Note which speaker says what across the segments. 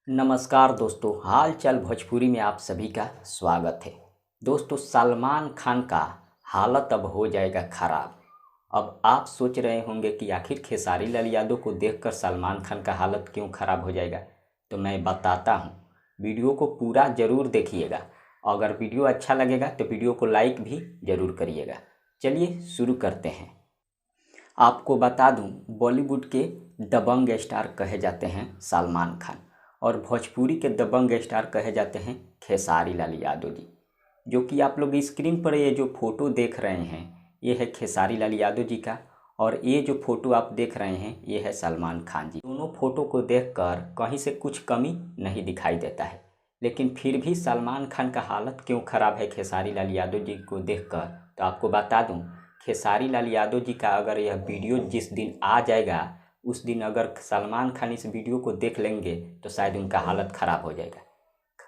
Speaker 1: नमस्कार दोस्तों, हाल चाल भोजपुरी में आप सभी का स्वागत है। दोस्तों, सलमान खान का हालत अब हो जाएगा ख़राब। अब आप सोच रहे होंगे कि आखिर खेसारी लाल यादव को देखकर सलमान खान का हालत क्यों ख़राब हो जाएगा। तो मैं बताता हूँ, वीडियो को पूरा ज़रूर देखिएगा। अगर वीडियो अच्छा लगेगा तो वीडियो को लाइक भी ज़रूर करिएगा। चलिए शुरू करते हैं। आपको बता दूं, बॉलीवुड के दबंग स्टार कहे जाते हैं सलमान खान, और भोजपुरी के दबंग स्टार कहे जाते हैं खेसारी लाल यादव जी। जो कि आप लोग स्क्रीन पर ये जो फ़ोटो देख रहे हैं, ये है खेसारी लाल यादव जी का, और ये जो फ़ोटो आप देख रहे हैं ये है सलमान खान जी। दोनों फ़ोटो को देखकर कहीं से कुछ कमी नहीं दिखाई देता है, लेकिन फिर भी सलमान खान का हालत क्यों ख़राब है खेसारी लाल यादव जी को देखकर। तो आपको बता दूं, खेसारी लाल यादव जी का अगर यह वीडियो जिस दिन आ जाएगा, उस दिन अगर सलमान खान इस वीडियो को देख लेंगे तो शायद उनका हालत ख़राब हो जाएगा।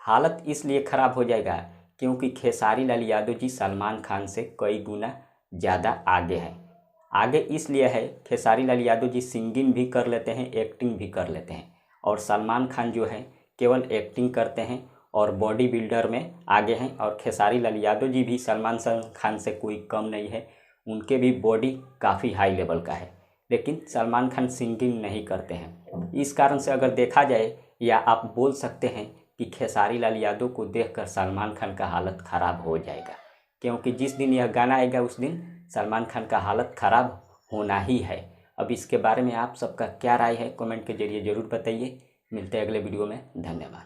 Speaker 1: हालत इसलिए ख़राब हो जाएगा क्योंकि खेसारी लाल यादव जी सलमान खान से कई गुना ज़्यादा आगे हैं। आगे इसलिए है, खेसारी लाल यादव जी सिंगिंग भी कर लेते हैं, एक्टिंग भी कर लेते हैं, और सलमान खान जो है केवल एक्टिंग करते हैं और बॉडी बिल्डर में आगे हैं। और खेसारी लाल यादव जी भी सलमान खान से कोई कम नहीं है, उनके भी बॉडी काफ़ी हाई लेवल का है, लेकिन सलमान खान सिंगिंग नहीं करते हैं। इस कारण से अगर देखा जाए, या आप बोल सकते हैं कि खेसारी लाल यादव को देखकर सलमान खान का हालत ख़राब हो जाएगा, क्योंकि जिस दिन यह गाना आएगा उस दिन सलमान खान का हालत ख़राब होना ही है। अब इसके बारे में आप सबका क्या राय है, कमेंट के जरिए ज़रूर बताइए। मिलते हैं अगले वीडियो में। धन्यवाद।